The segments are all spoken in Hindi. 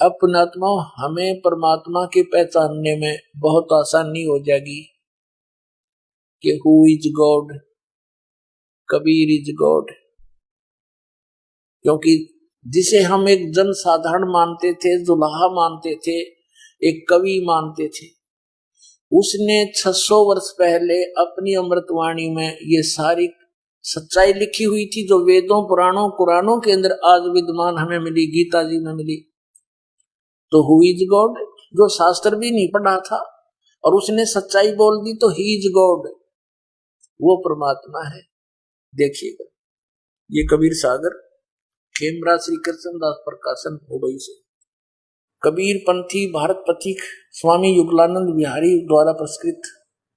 अब पुण्यात्मा हमें परमात्मा के पहचानने में बहुत आसानी हो जाएगी कि who is God, Kabir is God. क्योंकि जिसे हम एक जन साधारण मानते थे, दुल्हा मानते थे, एक कवि मानते थे, उसने 600 वर्ष पहले अपनी अमृतवाणी में ये सारी सच्चाई लिखी हुई थी जो वेदों, पुराणों, कुरानों के अंदर आज विद्यमान हमें मिली, गीता जी में मिली। तो हु इज गॉड, जो शास्त्र भी नहीं पढ़ा था और उसने सच्चाई बोल दी, तो ही इज गॉड, वो परमात्मा है। देखिएगा, ये कबीर सागर, खेमरा श्री कृष्णदास प्रकाशन मुंबई से। कबीर पंथी भारत पथिक स्वामी युगलानंद बिहारी द्वारा प्रस्कृत,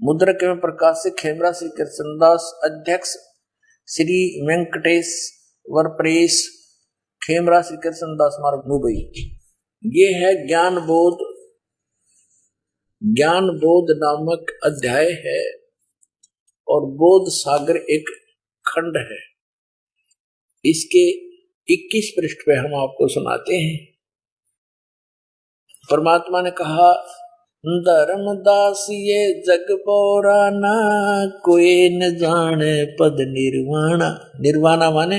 मुद्रक एवं प्रकाशित खेमरा श्री कृष्णदास, अध्यक्ष श्री वेंकटेश वर प्रेस, खेमरा श्री कृष्णदास मार्ग मुंबई। ये है ज्ञान बोध नामक अध्याय है और बोध सागर एक खंड है। इसके 21 पृष्ठ पे हम आपको सुनाते हैं। परमात्मा ने कहा, धर्मदास ये जग पौराना, कोई न जाने पद निर्वाणा। निर्वाणा माने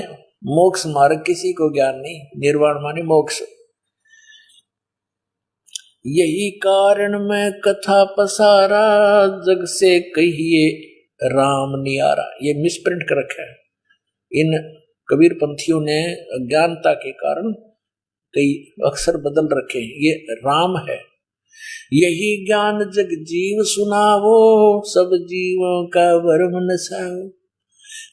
मोक्ष मार्ग, किसी को ज्ञान नहीं। निर्वाण माने मोक्ष। यही कारण मैं कथा पसारा, जग से कहिए राम नियारा। ये मिसप्रिंट कर रखा है। इन कबीर पंथियों ने अज्ञानता के कारण कई अक्षर बदल रखे हैं। ये राम है। यही ज्ञान जग जीव सुनावो, सब जीवों का भरम नसाओ।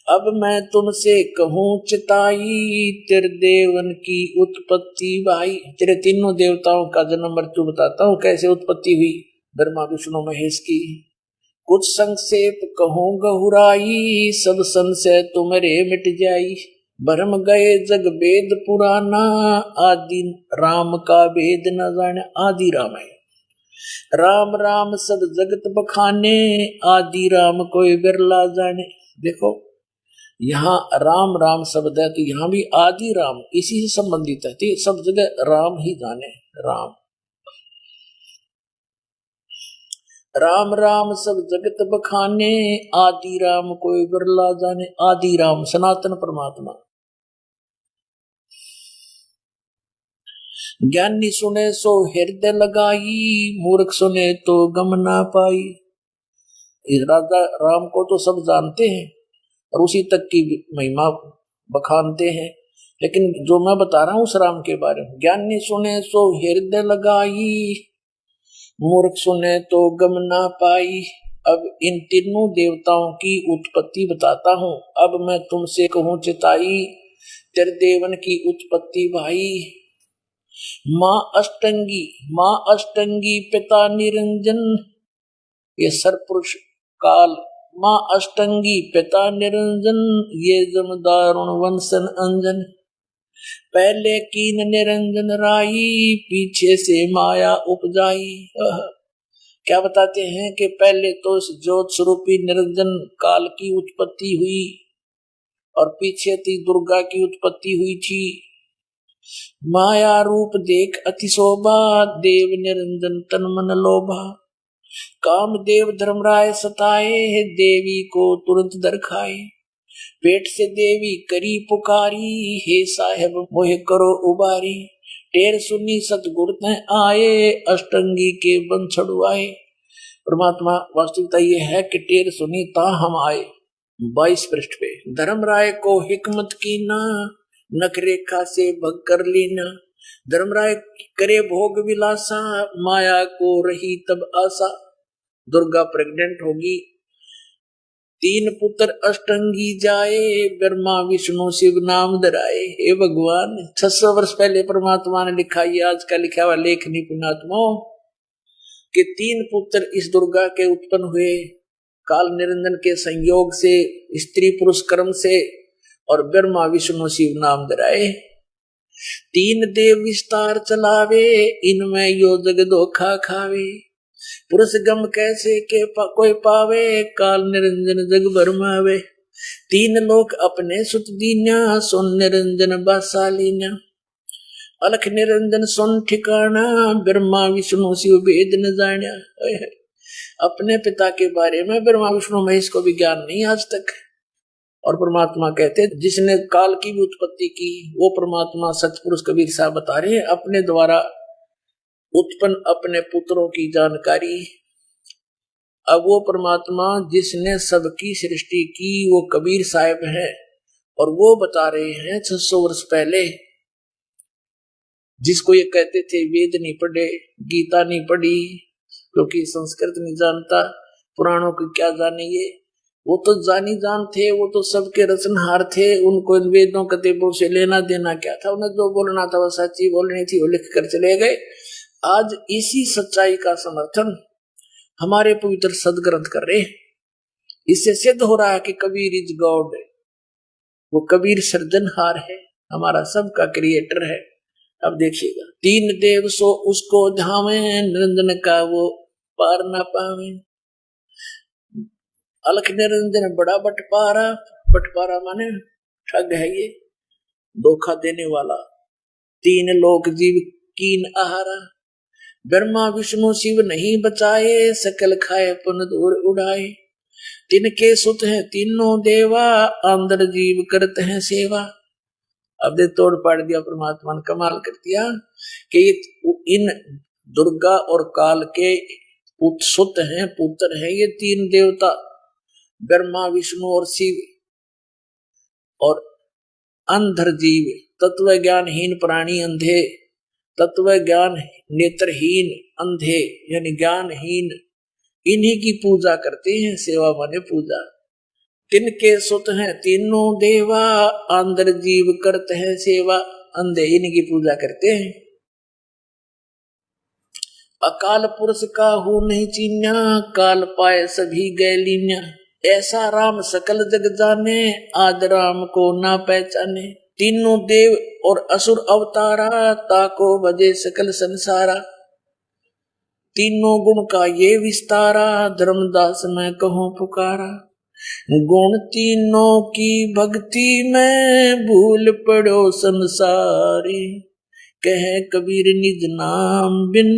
अब मैं तुमसे कहूँ चिताई, तेरे देवन की उत्पत्ति भाई। तेरे तीनों देवताओं का जन्म मृत्यु बताता हूँ, कैसे उत्पत्ति हुई ब्रह्मा विष्णु महेश की। कुछ संक्षेप कहूँ गहुराई, सब संशय तुम्हारे मिट जाई। भरम गए जग वेद पुराना, आदि राम का भेद न जाने। आदि राम है, राम राम सब जगत बखाने, आदि राम कोई बिरला जाने। देखो यहाँ राम राम शब्द है, तो यहाँ भी आदि राम इसी से संबंधित है। तो सब जगह राम ही जाने। राम राम राम सब जगत बखाने, आदि राम कोई बिरला जाने। आदि राम सनातन परमात्मा। ज्ञानी सुने सो हृदय लगाई, मूर्ख सुने तो गम ना पाई। इस राजा राम को तो सब जानते हैं और उसी तक की महिमा बखानते हैं, लेकिन जो मैं बता रहा हूं उस राम के बारे में। ज्ञानी सुने सो हृदय लगाई, मूर्ख सुने तो गम ना पाई। अब इन तीनों देवताओं की उत्पत्ति बताता हूं। अब मैं तुमसे कहूं चिताई, तेरे देवन की उत्पत्ति भाई। माँ अष्टंगी पिता निरंजन, ये सरपुरुष काल। माँ अष्टंगी पिता निरंजन, ये जमदारुण वंशन अंजन। पहले कीन निरंजन राई, पीछे से माया उपजाई। क्या बताते हैं कि पहले तो इस ज्योत स्वरूपी निरंजन काल की उत्पत्ति हुई और पीछे थी दुर्गा की उत्पत्ति हुई थी। माया रूप देख अति शोभा, देव निरंजन तन मन लोभा। कामदेव धर्मराय सताए, देवी को तुरंत दरखाए। पेट से देवी करी पुकारी, हे साहेब मोहे करो उबारी। टेर सुनी सतगुरु तै आए, अष्टंगी के बन छुड़वाए। परमात्मा वास्तविकता ये है कि टेर सुनी ता हम आए। 22 पृष्ठ पे, धर्मराय को हिकमत की ना, नख रेखा से भग कर लीना। धर्मराय करे भोग विलासा, माया को रही तब आशा। दुर्गा प्रेग्नेंट होगी, 3 पुत्र अष्टंगी जाए, ब्रह्मा विष्णु शिव नाम धराए। हे भगवान, 600 वर्ष पहले परमात्मा ने लिखा, ये आज का लिखा हुआ लेख नहीं पुण्यात्माओं, कि 3 पुत्र इस दुर्गा के उत्पन्न हुए काल निरंजन के संयोग से, स्त्री पुरुष कर्म से, और ब्रह्मा विष्णु शिव नाम धराए। 3 देव विस्तार चलावे, इनमें यो जग धोखा खावे। पुरुष गम कैसे के कोई पावे, काल निरंजन जग भरमावे। 3 लोक अपने सुत दीन्या, सुन निरंजन बासालीन्या। अलख निरंजन सुन ठिकाना, ब्रह्मा विष्णु शिव वेद न जाना। अपने पिता के बारे में ब्रह्मा विष्णु महेश को भी ज्ञान नहीं आज तक। और परमात्मा कहते जिसने काल की भी उत्पत्ति की वो परमात्मा सतपुरुष कबीर साहब बता रहे हैं, अपने द्वारा उत्पन्न अपने पुत्रों की जानकारी। अब वो परमात्मा जिसने सबकी सृष्टि की वो कबीर साहब है, और वो बता रहे हैं 600 वर्ष पहले, जिसको ये कहते थे वेद नहीं पढ़े, गीता नहीं पढ़ी, क्योंकि संस्कृत नहीं जानता, पुराणों को क्या जाने ये। वो तो जानी जान थे, वो तो सबके रचनहार थे, उनको वेदों कतेबों से लेना देना क्या था। उन्हें जो बोलना था वो सच्ची बोलनी थी, वो लिख कर चले गए। आज इसी सच्चाई का समर्थन हमारे पवित्र सदग्रंथ कर रहे। इससे सिद्ध हो रहा है कि कबीर इज गॉड। वो कबीर सर्जनहार है, हमारा सबका क्रिएटर है। अब देखिएगा, तीन देव सो उसको धावे, निरंजन का वो पार ना पावे। अलख निरंजन बड़ा बटपारा, बटपारा माने ठग है ये, धोखा देने वाला। तीन लोक जीव कीन आहारा, ब्रह्मा विष्णु शिव नहीं बचाए, सकल खाए पुन दूर उड़ाए। तिनके सुत हैं तीनों देवा, अंदर जीव करते हैं सेवा। अब दे तोड़ पाड़ दिया परमात्मा ने, कमाल कर दिया कि इन दुर्गा और काल के सुत हैं, पुत्र हैं ये तीन देवता, ब्रह्मा विष्णु और शिव। और अंधर जीव, तत्व ज्ञानहीन प्राणी अंधे, तत्व ज्ञान नेत्रहीन अंधे यानी ज्ञानहीन, इन्हीं की पूजा करते हैं। सेवा माने पूजा। तिनके सुत हैं तीनों देवा, अंधर जीव करते हैं सेवा, अंधे इनकी पूजा करते हैं। अकाल पुरुष का हो नहीं चीन्या, काल पाए सभी गैलीन्या। ऐसा राम सकल जग जाने, आज राम को ना पहचाने। तीनों देव और असुर अवतारा, ताको बजे सकल संसारा। तीनों गुण का ये विस्तारा, धर्मदास मैं कहूँ पुकारा। गुण तीनों की भक्ति में, भूल पड़ो संसारी। कहे कबीर निज नाम बिन,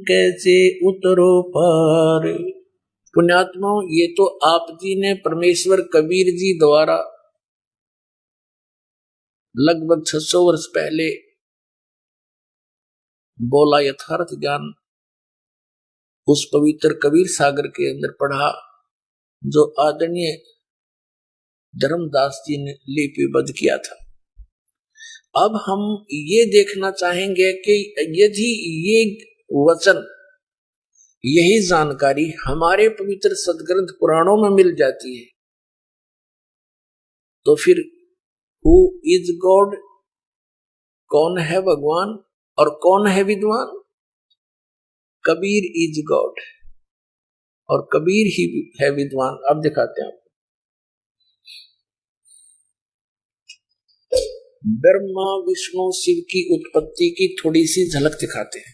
कैसे उतरो पार। पुण्यात्मा, ये तो आप जी ने परमेश्वर कबीर जी द्वारा लगभग 600 वर्ष पहले बोला यथार्थ ज्ञान उस पवित्र कबीर सागर के अंदर पढ़ा, जो आदरणीय धर्मदास जी ने लिपिबद्ध किया था। अब हम ये देखना चाहेंगे कि यदि ये वचन, यही जानकारी हमारे पवित्र सदग्रंथ पुराणों में मिल जाती है, तो फिर हु इज गॉड, कौन है भगवान और कौन है विद्वान? कबीर इज गॉड और कबीर ही है विद्वान। अब दिखाते हैं आपको। ब्रह्मा विष्णु शिव की उत्पत्ति की थोड़ी सी झलक दिखाते हैं।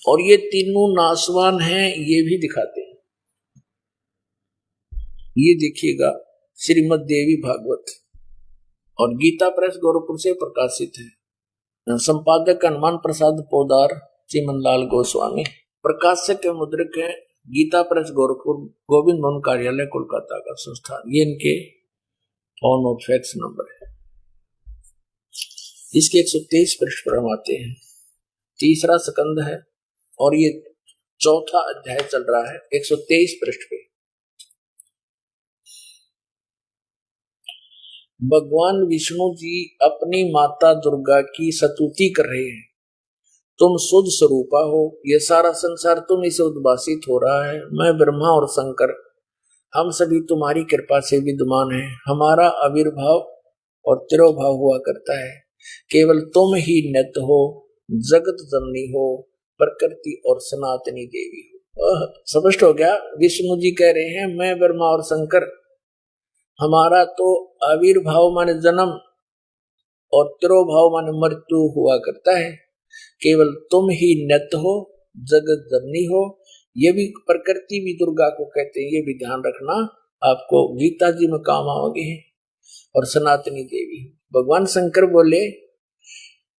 और ये तीनों नासवान हैं, ये भी दिखाते हैं। ये देखिएगा, श्रीमद् देवी भागवत और गीता प्रेस गोरखपुर से प्रकाशित है। संपादक हनुमान प्रसाद पोदार, चिमनलाल गोस्वामी। प्रकाशक के मुद्रक है गीता प्रेस गोरखपुर, गोविंद भवन कार्यालय कोलकाता का संस्थान। ये इनके फोन और फैक्स नंबर है। इसके 123 पृष्ठ पर हम आते हैं। तीसरा स्कंद है और ये चौथा अध्याय चल रहा है 123 पृष्ठ पे। भगवान विष्णु जी अपनी माता दुर्गा की स्तुति कर रहे हैं। तुम शुद्ध स्वरूपा हो, ये सारा संसार तुम इसे उद्भासित हो रहा है। मैं ब्रह्मा और शंकर हम सभी तुम्हारी कृपा से विद्यमान हैं। हमारा आविर्भाव और तिरोभाव हुआ करता है। केवल तुम ही नित्य हो, जगत जननी हो, प्रकृति और सनातनी देवी हो। स्पष्ट हो गया। विष्णु जी कह रहे हैं मैं ब्रह्मा और शंकर, हमारा तो आविर्भाव माने जन्म और तिरोभाव माने मृत्यु हुआ करता है। केवल तुम ही नित्य हो, जगत जननी हो। ये भी प्रकृति भी दुर्गा को कहते हैं, ये भी ध्यान रखना, आपको गीता जी में काम आओगे। और सनातनी देवी भगवान शंकर बोले,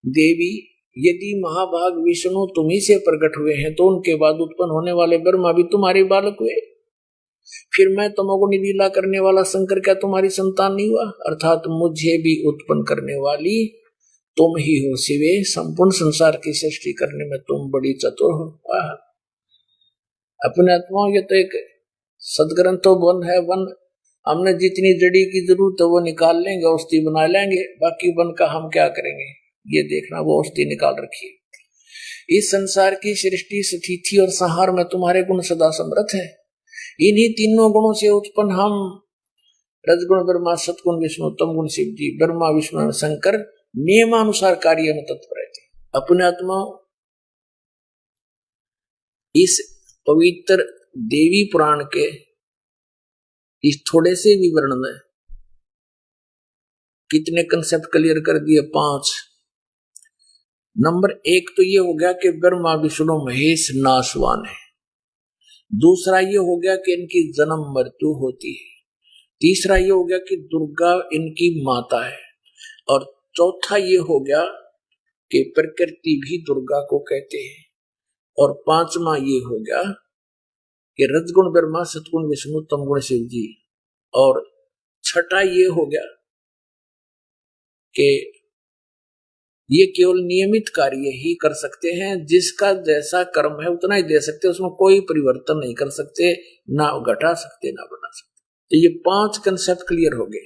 देवी यदि महाभाग विष्णु तुम्ही से प्रकट हुए हैं तो उनके बाद उत्पन्न होने वाले ब्रह्मा भी तुम्हारे बालक हुए, फिर मैं तमोगुणी लीला करने वाला शंकर क्या तुम्हारी संतान नहीं हुआ? अर्थात मुझे भी उत्पन्न करने वाली तुम ही हो शिवे, संपूर्ण संसार की सृष्टि करने में तुम बड़ी चतुर हो। अपने आत्माओं, ये तो एक सदग्रंथों वन है, वन हमने जितनी जड़ी की जरूरत है वो निकाल लेंगे, औषधि बना लेंगे, बाकी वन का हम क्या करेंगे ये देखना, वो औषधि निकाल रखी है। इस संसार की सृष्टि स्थिति और संहार में तुम्हारे गुण सदा समर्थ है। इन्हीं तीनों गुणों से उत्पन्न हम रजगुण ब्रह्मा, सतगुण विष्णु, तम गुण शिव जी, ब्रह्मा विष्णु शंकर नियमानुसार कार्य में तत्पर रहते। अपने आत्मा इस पवित्र देवी पुराण के इस थोड़े से विवरण में कितने कंसेप्ट क्लियर कर दिए? 5। नंबर 1 तो ये हो गया कि ब्रह्मा विष्णु महेश नाशवान है। दूसरा ये हो गया कि इनकी जन्म मृत्यु होती है। तीसरा ये हो गया कि दुर्गा इनकी माता है। और चौथा ये हो गया कि प्रकृति भी दुर्गा को कहते हैं। और 5वां ये हो गया कि रजगुण ब्रह्मा, सतगुण विष्णु, तमगुण शिव जी। और 6ठा ये हो गया कि ये केवल नियमित कार्य ही कर सकते हैं, जिसका जैसा कर्म है उतना ही दे सकते, उसमें कोई परिवर्तन नहीं कर सकते, ना घटा सकते ना बढ़ा सकते। तो ये 5 कंसेप्ट क्लियर हो गए।